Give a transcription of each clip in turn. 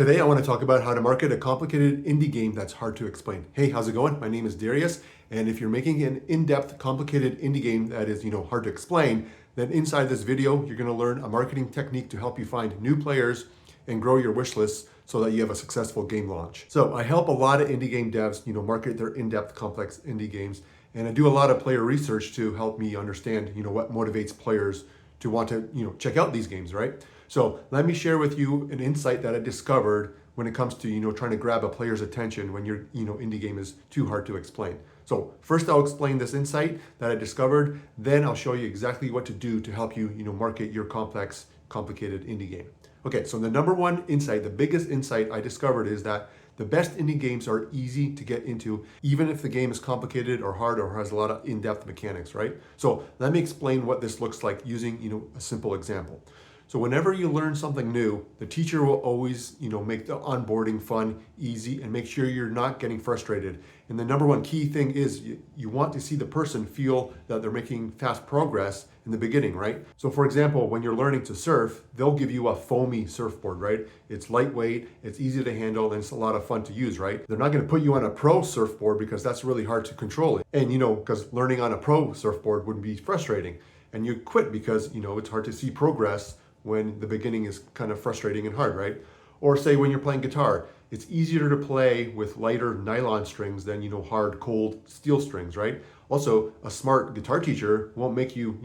Today I want to talk about how to market a complicated indie game that's hard to explain. Hey, how's it going? My name is Darius, and if you're making an in-depth, complicated indie game that is, hard to explain, then inside this video you're going to learn a marketing technique to help you find new players and grow your wish list so that you have a successful game launch. So I help a lot of indie game devs, market their in-depth, complex indie games, and I do a lot of player research to help me understand, what motivates players to want to, check out these games, right? So let me share with you an insight that I discovered when it comes to, trying to grab a player's attention when your, indie game is too hard to explain. So first I'll explain this insight that I discovered, then I'll show you exactly what to do to help you, market your complex, complicated indie game. Okay, so the number one insight, the biggest insight I discovered is that the best indie games are easy to get into, even if the game is complicated or hard or has a lot of in-depth mechanics, right? So let me explain what this looks like using, a simple example. So whenever you learn something new, the teacher will always, make the onboarding fun, easy, and make sure you're not getting frustrated. And the number one key thing is you want to see the person feel that they're making fast progress in the beginning, right? So for example, when you're learning to surf, they'll give you a foamy surfboard, right? It's lightweight, it's easy to handle, and it's a lot of fun to use, right? They're not gonna put you on a pro surfboard because that's really hard to control it. And because learning on a pro surfboard would be frustrating. And you quit because, it's hard to see progress when the beginning is kind of frustrating and hard, right? Or say when you're playing guitar, it's easier to play with lighter nylon strings than, hard, cold steel strings, right? Also, a smart guitar teacher won't make you,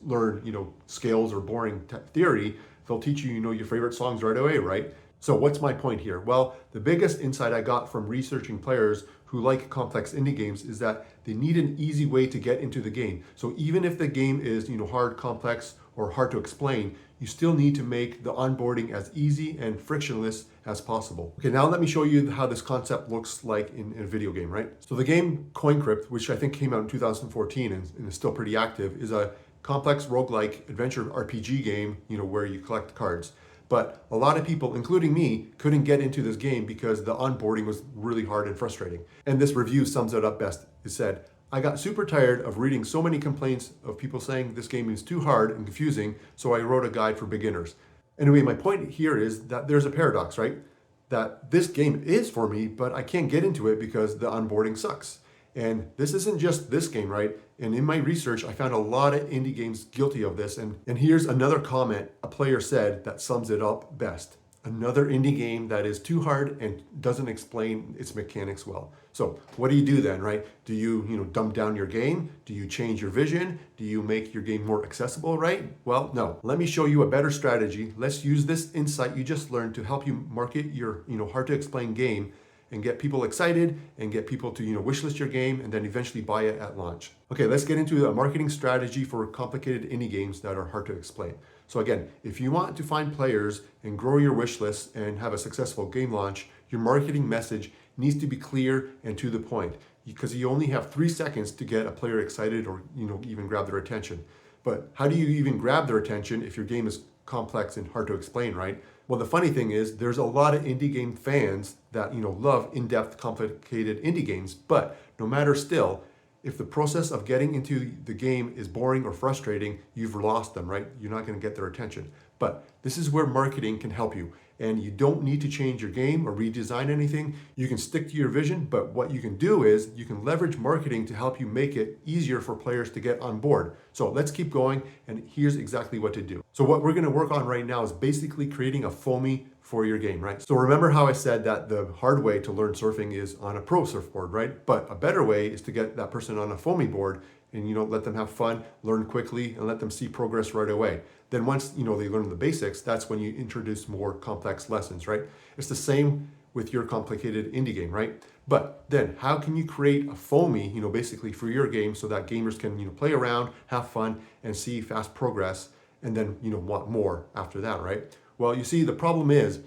learn, scales or boring theory. They'll teach you, your favorite songs right away, right? So what's my point here? Well, the biggest insight I got from researching players who like complex indie games is that they need an easy way to get into the game. So even if the game is, hard, complex, or hard to explain, you still need to make the onboarding as easy and frictionless as possible. Okay, now let me show you how this concept looks like in a video game, right? So the game CoinCrypt, which I think came out in 2014 and is still pretty active, is a complex roguelike adventure RPG game, where you collect cards. But a lot of people, including me, couldn't get into this game because the onboarding was really hard and frustrating. And this review sums it up best. It said, I got super tired of reading so many complaints of people saying this game is too hard and confusing, so I wrote a guide for beginners. Anyway, my point here is that there's a paradox, right? That this game is for me, but I can't get into it because the onboarding sucks. And this isn't just this game, right? And in my research, I found a lot of indie games guilty of this. And here's another comment a player said that sums it up best. Another indie game that is too hard and doesn't explain its mechanics well. So what do you do then, right? Do you, dumb down your game? Do you change your vision? Do you make your game more accessible, right? Well, no. Let me show you a better strategy. Let's use this insight you just learned to help you market your, hard to explain game and get people excited and get people to, wishlist your game and then eventually buy it at launch. Okay, let's get into a marketing strategy for complicated indie games that are hard to explain. So again, if you want to find players and grow your wish list and have a successful game launch, your marketing message needs to be clear and to the point because you only have 3 seconds to get a player excited or, even grab their attention. But how do you even grab their attention if your game is complex and hard to explain, right? Well, the funny thing is there's a lot of indie game fans that, love in-depth, complicated indie games, but no matter still, if the process of getting into the game is boring or frustrating, you've lost them, right? You're not going to get their attention. But this is where marketing can help you. And you don't need to change your game or redesign anything. You can stick to your vision, but what you can do is you can leverage marketing to help you make it easier for players to get on board. So let's keep going, and here's exactly what to do. So what we're going to work on right now is basically creating a foamy for your game, right? So remember how I said that the hard way to learn surfing is on a pro surfboard, right? But a better way is to get that person on a foamy board and let them have fun, learn quickly, and let them see progress right away. Then once they learn the basics, that's when you introduce more complex lessons, right? It's the same with your complicated indie game, right? But then how can you create a foamy, basically for your game so that gamers can, play around, have fun, and see fast progress, and then, want more after that, right? Well, you see, the problem is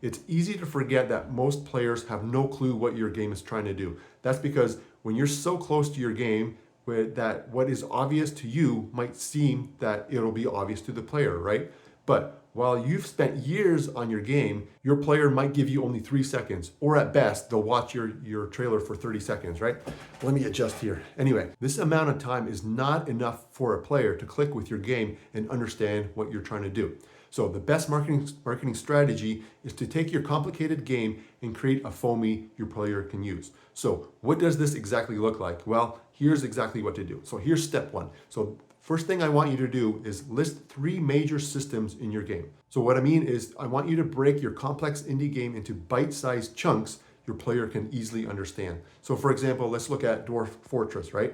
it's easy to forget that most players have no clue what your game is trying to do. That's because when you're so close to your game, that what is obvious to you might seem that it'll be obvious to the player, right? But while you've spent years on your game, your player might give you only 3 seconds, or at best, they'll watch your trailer for 30 seconds, right? Let me adjust here. Anyway, this amount of time is not enough for a player to click with your game and understand what you're trying to do. So the best marketing strategy is to take your complicated game and create a foamy your player can use. So what does this exactly look like? Well, here's exactly what to do. So here's step one. So first thing I want you to do is list 3 major systems in your game. So what I mean is I want you to break your complex indie game into bite-sized chunks your player can easily understand. So for example, let's look at Dwarf Fortress, right?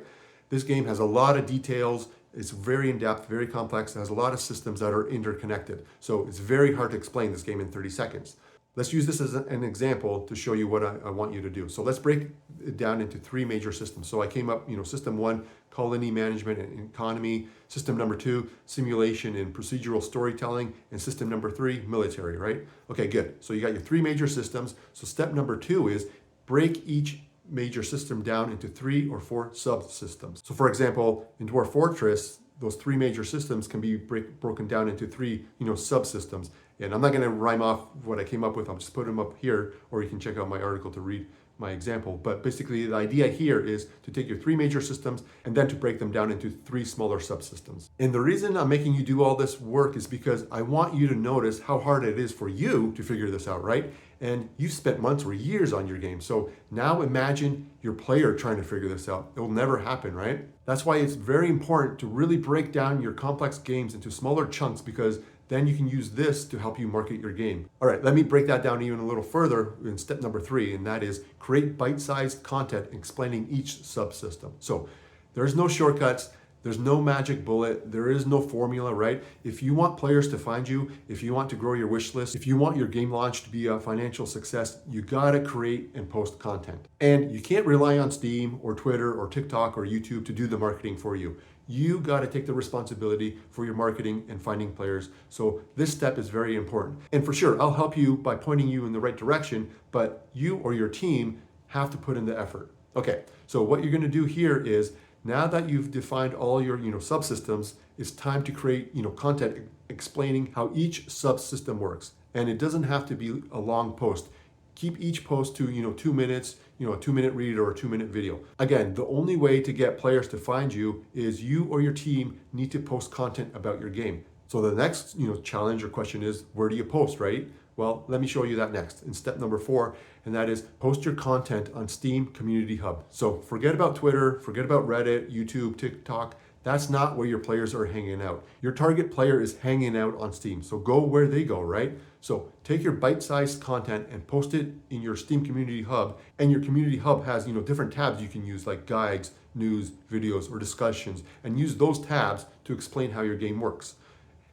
This game has a lot of details. It's very in-depth, very complex. It has a lot of systems that are interconnected. So it's very hard to explain this game in 30 seconds. Let's use this as an example to show you what I want you to do. So let's break it down into 3 major systems. So I came up, system 1, colony management and economy. System number 2, simulation and procedural storytelling. And system number 3, military, right? Okay, good. So you got your 3 major systems. So step number 2 is break each major system down into 3 or 4 subsystems. So for example, in Dwarf Fortress, those 3 major systems can be broken down into 3, subsystems. And I'm not going to rhyme off what I came up with. I'll just put them up here, or you can check out my article to read my example. But basically the idea here is to take your 3 major systems and then to break them down into 3 smaller subsystems. And the reason I'm making you do all this work is because I want you to notice how hard it is for you to figure this out, right? And you've spent months or years on your game. So now imagine your player trying to figure this out. It will never happen, right? That's why it's very important to really break down your complex games into smaller chunks, because then you can use this to help you market your game. All right, let me break that down even a little further in step number 3, and that is create bite-sized content explaining each subsystem. So there's no shortcuts. There's no magic bullet. There is no formula, right? If you want players to find you, if you want to grow your wish list, if you want your game launch to be a financial success, you gotta create and post content. And you can't rely on Steam or Twitter or TikTok or YouTube to do the marketing for you. You gotta take the responsibility for your marketing and finding players. So this step is very important. And for sure, I'll help you by pointing you in the right direction, but you or your team have to put in the effort. Okay, so what you're gonna do here is, now that you've defined all your subsystems, it's time to create content explaining how each subsystem works. And it doesn't have to be a long post. Keep each post to 2 minutes, a 2-minute read or a 2-minute video. Again, the only way to get players to find you is you or your team need to post content about your game. So the next challenge or question is, where do you post, right? Well, let me show you that next in step number 4, and that is post your content on Steam Community Hub. So forget about Twitter, forget about Reddit, YouTube, TikTok. That's not where your players are hanging out. Your target player is hanging out on Steam. So go where they go, right? So take your bite-sized content and post it in your Steam Community Hub. And your Community Hub has different tabs you can use, like guides, news, videos, or discussions, and use those tabs to explain how your game works.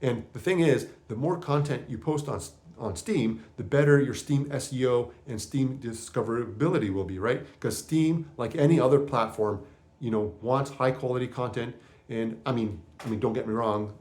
And the thing is, the more content you post on Steam, the better your Steam SEO and Steam discoverability will be, right? Because Steam, like any other platform, wants high quality content. And I mean, don't get me wrong,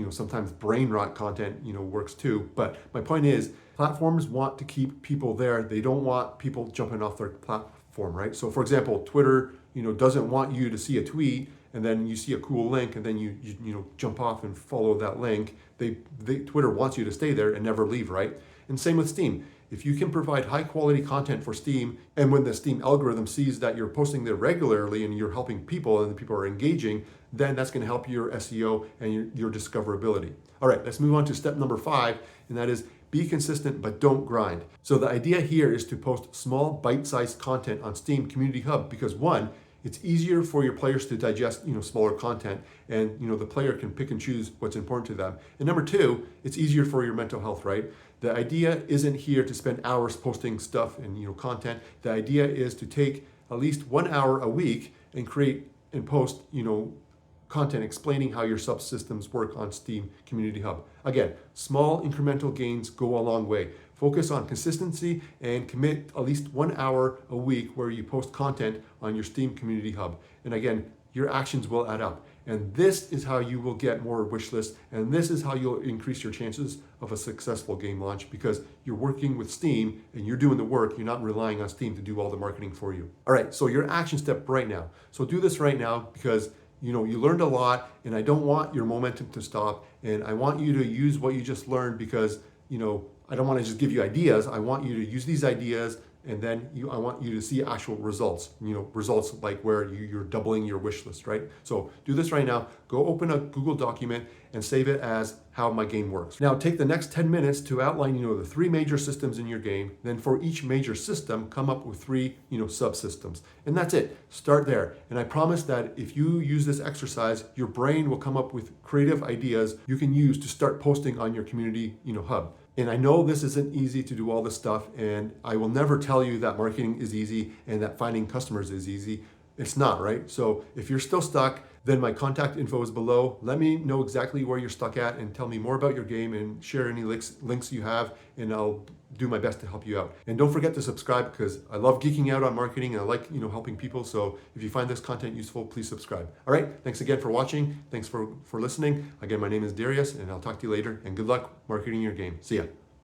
sometimes brain rot content, works too. But my point is, platforms want to keep people there. They don't want people jumping off their platform, right? So for example, Twitter, doesn't want you to see a tweet and then you see a cool link and then you jump off and follow that link. Twitter wants you to stay there and never leave, right? And same with Steam. If you can provide high quality content for Steam, and when the Steam algorithm sees that you're posting there regularly and you're helping people and the people are engaging, then that's going to help your SEO and your discoverability. All right, let's move on to step number 5, and that is be consistent but don't grind. So the idea here is to post small bite-sized content on Steam Community Hub because, one, it's easier for your players to digest, smaller content, and the player can pick and choose what's important to them. And number 2, it's easier for your mental health, right? The idea isn't here to spend hours posting stuff and content. The idea is to take at least 1 hour a week and create and post content explaining how your subsystems work on Steam Community Hub. Again, small incremental gains go a long way. Focus on consistency and commit at least 1 hour a week where you post content on your Steam Community Hub. And again, your actions will add up. And this is how you will get more wish lists, and this is how you'll increase your chances of a successful game launch, because you're working with Steam and you're doing the work. You're not relying on Steam to do all the marketing for you. All right, so your action step right now. So do this right now, because you learned a lot, and I don't want your momentum to stop, and I want you to use what you just learned, because I don't want to just give you ideas. I want you to use these ideas and then I want you to see actual results, results like where you're doubling your wish list, right? So do this right now. Go open a Google document and save it as how my game works. Now take the next 10 minutes to outline, the 3 major systems in your game. Then for each major system, come up with 3, subsystems. And that's it. Start there. And I promise that if you use this exercise, your brain will come up with creative ideas you can use to start posting on your community, hub. And I know this isn't easy to do all this stuff, and I will never tell you that marketing is easy and that finding customers is easy. It's not, right? So if you're still stuck, then my contact info is below. Let me know exactly where you're stuck at and tell me more about your game and share any links you have, and I'll do my best to help you out. And don't forget to subscribe, because I love geeking out on marketing and I like, helping people. So if you find this content useful, please subscribe. All right, thanks again for watching. Thanks for listening. Again, my name is Dariusz, and I'll talk to you later, and good luck marketing your game. See ya.